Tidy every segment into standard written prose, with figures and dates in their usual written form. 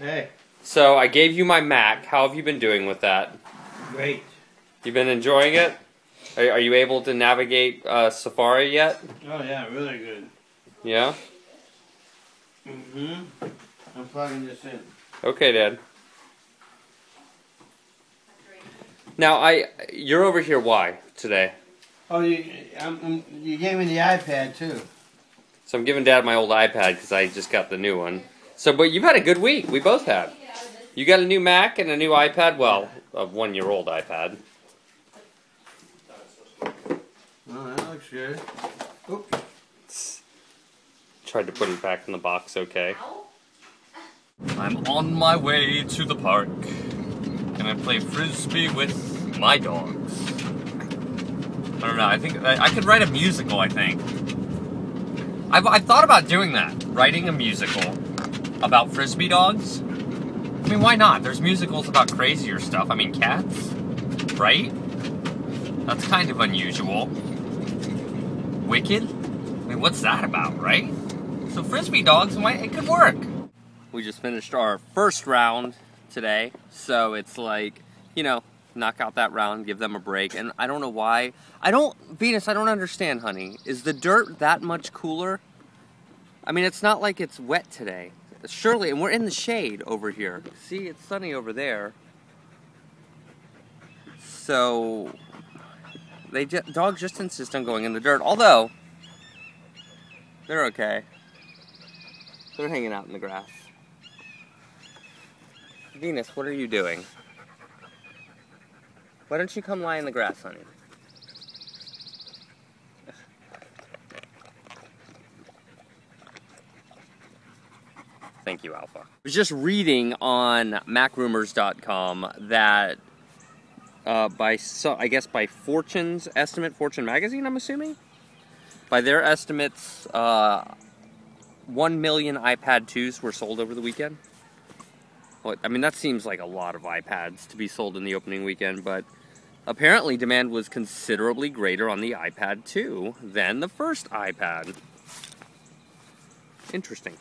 Hey. So I gave you my Mac. How have you been doing with that? Great. You been enjoying it? Are you able to navigate Safari yet? Oh yeah, really good. Yeah? Mm-hmm. I'm plugging this in. Okay, Dad. Now, you're over here why today? Oh, you gave me the iPad too. So I'm giving Dad my old iPad because I just got the new one. So, but you've had a good week. We both have. You got a new Mac and a new iPad? Well, a one-year-old iPad. Oh, that looks good. Oops. Tried to put it back in the box, okay. I'm on my way to the park. Gonna play Frisbee with my dogs. I don't know, I think I could write a musical, I think. I've thought about doing that. Writing a musical about Frisbee dogs. I mean, why not? There's musicals about crazier stuff. I mean, cats, right? That's kind of unusual. Wicked? I mean, what's that about, right? So Frisbee dogs, it could work. We just finished our first round today, so it's like, you know, knock out that round, give them a break, and I don't know why. Venus, I don't understand, honey. Is the dirt that much cooler? I mean, it's not like it's wet today. Surely, and we're in the shade over here. See, it's sunny over there. So, dogs just insist on going in the dirt, although, they're okay. They're hanging out in the grass. Venus, what are you doing? Why don't you come lie in the grass, honey? Thank you, Alpha. I was just reading on macrumors.com that I guess by Fortune's estimate, Fortune magazine, I'm assuming, by their estimates, 1 million iPad 2s were sold over the weekend. Well, I mean, that seems like a lot of iPads to be sold in the opening weekend, but apparently demand was considerably greater on the iPad 2 than the first iPad. Interesting.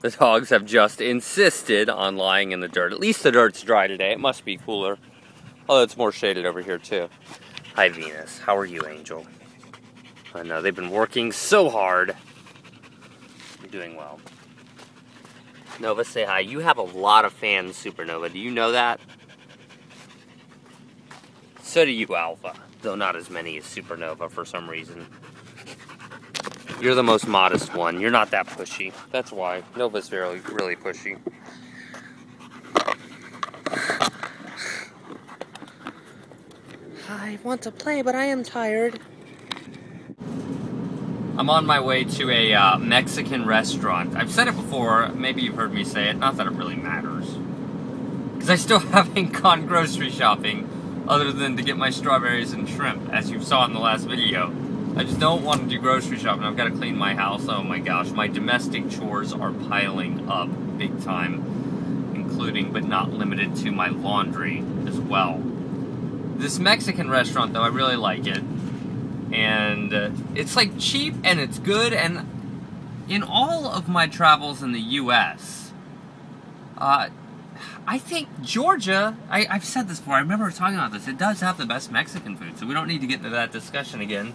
The dogs have just insisted on lying in the dirt. At least the dirt's dry today. It must be cooler. Although it's more shaded over here, too. Hi, Venus. How are you, Angel? I know, they've been working so hard. You're doing well. Nova, say hi. You have a lot of fans, Supernova. Do you know that? So do you, Alpha. Though not as many as Supernova for some reason. You're the most modest one. You're not that pushy. That's why. Nova's really pushy. I want to play, but I am tired. I'm on my way to a Mexican restaurant. I've said it before. Maybe you've heard me say it. Not that it really matters. Because I still haven't gone grocery shopping other than to get my strawberries and shrimp, as you saw in the last video. I just don't want to do grocery shopping. I've got to clean my house. Oh my gosh, my domestic chores are piling up big time, including but not limited to my laundry as well. This Mexican restaurant, though, I really like it. And it's like cheap and it's good. And in all of my travels in the U.S., I think Georgia, I've said this before, I remember talking about this, it does have the best Mexican food, so we don't need to get into that discussion again.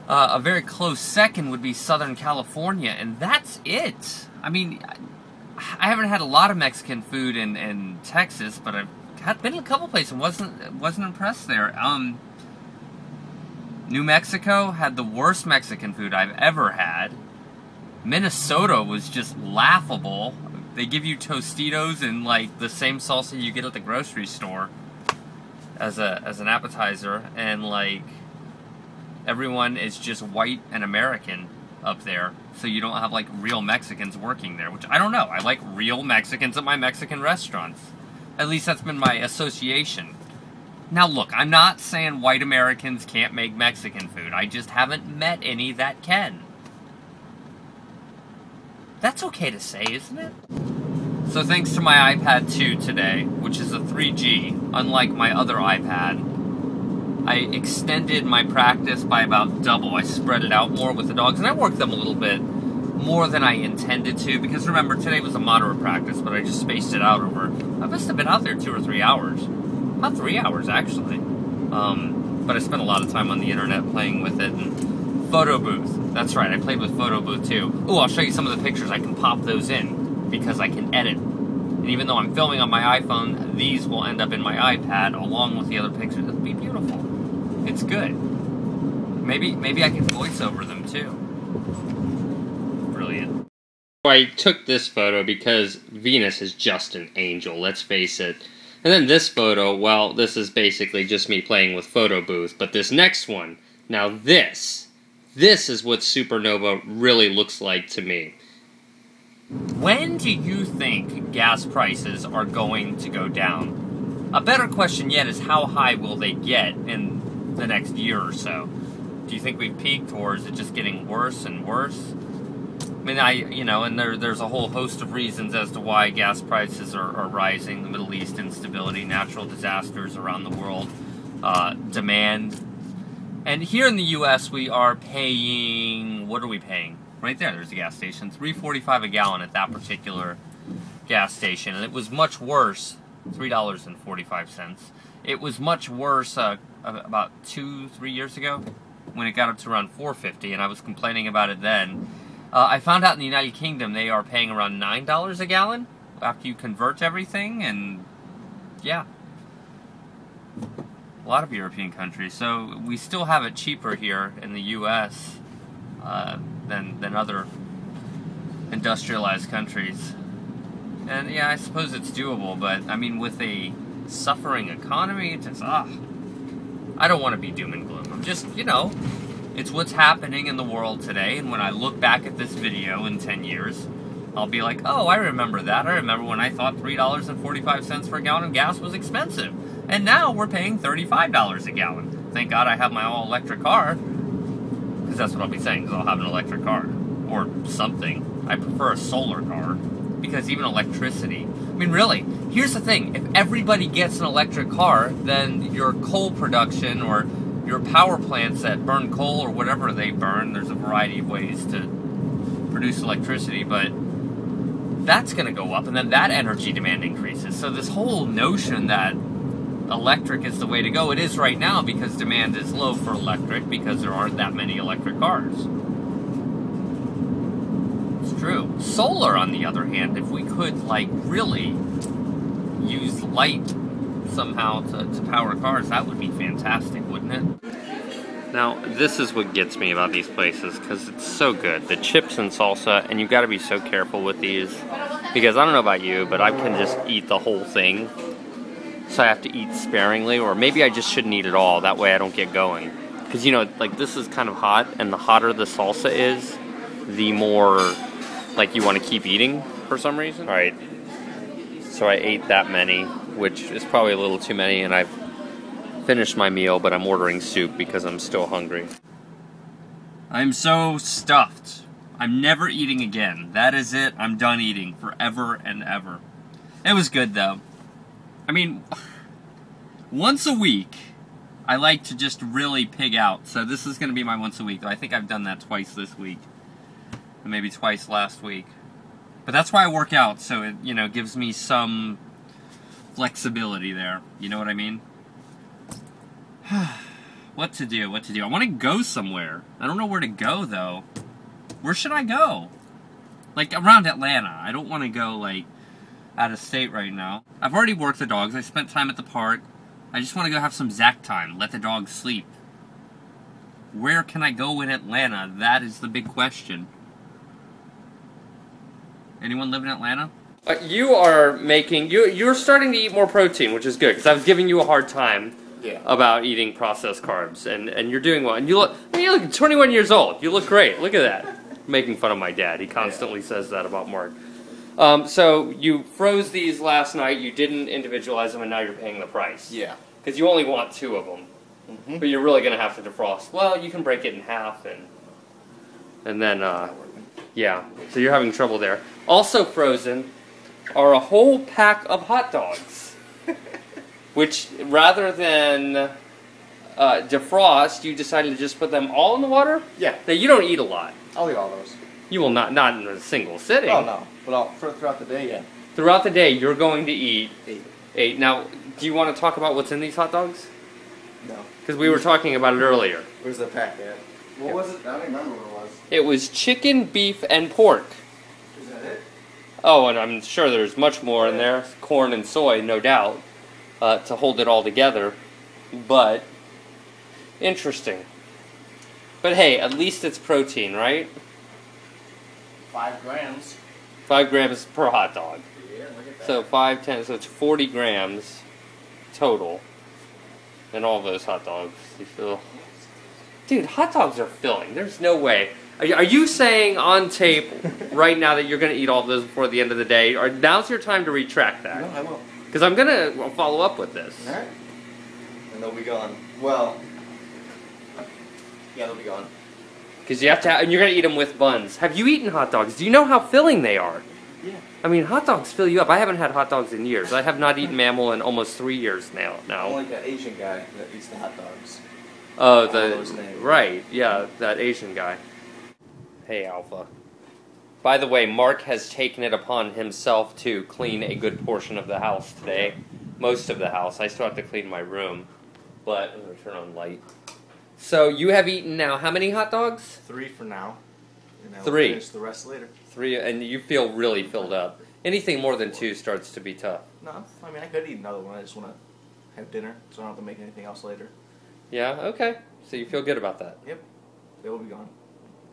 A very close second would be Southern California, and that's it. I mean, I haven't had a lot of Mexican food in Texas, but I've been in a couple places and wasn't impressed there. New Mexico had the worst Mexican food I've ever had. Minnesota was just laughable. They give you Tostitos and like the same salsa you get at the grocery store as an appetizer, and like everyone is just white and American up there, so you don't have like real Mexicans working there, which I don't know. I like real Mexicans at my Mexican restaurants. At least that's been my association. Now look, I'm not saying white Americans can't make Mexican food. I just haven't met any that can. That's okay to say, isn't it? So thanks to my iPad 2 today, which is a 3G, unlike my other iPad, I extended my practice by about double. I spread it out more with the dogs, and I worked them a little bit more than I intended to, because remember, today was a moderate practice, but I just spaced it out over, I must have been out there 2 or 3 hours. About 3 hours, actually. But I spent a lot of time on the internet playing with it, and Photo Booth. That's right, I played with Photo Booth too. Oh, I'll show you some of the pictures. I can pop those in, because I can edit. And even though I'm filming on my iPhone, these will end up in my iPad, along with the other pictures. It'll be beautiful. It's good. Maybe I can voice over them too. Brilliant. I took this photo because Venus is just an angel, let's face it. And then this photo, well, this is basically just me playing with Photo Booth. But this next one, now this is what supernova really looks like to me. When do you think gas prices are going to go down? A better question yet is how high will they get in the next year or so? Do you think we've peaked, or is it just getting worse and worse? I mean, and there's a whole host of reasons as to why gas prices are rising. The Middle East instability, natural disasters around the world, demand. And here in the U.S., we are paying, what are we paying? Right there, there's a gas station, $3.45 a gallon at that particular gas station. And it was much worse, $3.45. It was much worse about 2-3 years ago when it got up to around $4.50, and I was complaining about it then. I found out in the United Kingdom they are paying around $9 a gallon after you convert everything, and yeah. A lot of European countries. So we still have it cheaper here in the U.S. Than other industrialized countries. And yeah, I suppose it's doable, but I mean, with a suffering economy, it's just, I don't want to be doom and gloom. I'm just, it's what's happening in the world today, and when I look back at this video in 10 years, I'll be like, oh, I remember that. I remember when I thought $3.45 for a gallon of gas was expensive. And now we're paying $35 a gallon. Thank God I have my all-electric car, because that's what I'll be saying, because I'll have an electric car. Or something. I prefer a solar car, because even electricity... I mean, really, here's the thing. If everybody gets an electric car, then your coal production or your power plants that burn coal or whatever they burn, there's a variety of ways to produce electricity, but that's going to go up, and then that energy demand increases. So this whole notion that electric is the way to go, it is right now because demand is low for electric because there aren't that many electric cars. It's true. Solar, on the other hand, if we could, like, really use light somehow to power cars, that would be fantastic, wouldn't it? Now, this is what gets me about these places, because it's so good. The chips and salsa, and you've got to be so careful with these, because I don't know about you, but I can just eat the whole thing. So I have to eat sparingly, or maybe I just shouldn't eat it all, that way I don't get going. Because, like, this is kind of hot, and the hotter the salsa is, the more, like, you want to keep eating for some reason. Alright, so I ate that many, which is probably a little too many, and I've finished my meal, but I'm ordering soup because I'm still hungry. I'm so stuffed. I'm never eating again. That is it. I'm done eating forever and ever. It was good, though. I mean, once a week, I like to just really pig out. So this is going to be my once a week. I think I've done that twice this week. And maybe twice last week. But that's why I work out, so it, gives me some flexibility there. You know what I mean? What to do? I want to go somewhere. I don't know where to go, though. Where should I go? Like, around Atlanta. I don't want to go, like, out of state right now. I've already worked the dogs. I spent time at the park. I just want to go have some Zach time. Let the dogs sleep. Where can I go in Atlanta? That is the big question. Anyone live in Atlanta? You are making... You're starting to eat more protein, which is good, because I was giving you a hard time about eating processed carbs, and you're doing well. And you look 21 years old. You look great. Look at that. Making fun of my dad. He constantly says that about Mark. So you froze these last night, you didn't individualize them, and now you're paying the price. Yeah. Because you only want 2 of them. Mm-hmm. But you're really going to have to defrost. Well, you can break it in half, and then, yeah. So you're having trouble there. Also frozen are a whole pack of hot dogs. Which, rather than defrost, you decided to just put them all in the water? Yeah. Now, you don't eat a lot. I'll eat all those. You will not in a single sitting. Oh no, but throughout the day, yeah. Throughout the day, you're going to eat 8. 8. Now, do you want to talk about what's in these hot dogs? No. Because we were talking about it earlier. Where's the pack at? What was it? I don't remember what it was. It was chicken, beef, and pork. Is that it? Oh, and I'm sure there's much more in there. Corn and soy, no doubt, to hold it all together. But, interesting. But hey, at least it's protein, right? 5 grams. 5 grams per hot dog. Yeah, look at that. So 5, 10, so it's 40 grams total. And all those hot dogs. You feel... Dude, hot dogs are filling. There's no way. Are you saying on tape right now that you're going to eat all of those before the end of the day? Or now's your time to retract that? No, I won't. Because I'm going to follow up with this. Alright. And they'll be gone. Well, yeah, they'll be gone. Because you have to, and you're going to eat them with buns. Have you eaten hot dogs? Do you know how filling they are? Yeah. I mean, hot dogs fill you up. I haven't had hot dogs in years. I have not eaten mammal in almost 3 years now. I'm like that Asian guy that eats the hot dogs. Oh, those names. right, yeah, that Asian guy. Hey, Alpha. By the way, Mark has taken it upon himself to clean a good portion of the house today. Most of the house. I still have to clean my room. But, I'm going to turn on light. So, you have eaten now how many hot dogs? 3 for now. And I will 3. finish the rest later. 3, and you feel really filled up. Anything more than 2 starts to be tough. No, I mean, I could eat another one. I just want to have dinner, so I don't have to make anything else later. Yeah, okay. So you feel good about that? Yep. They will be gone.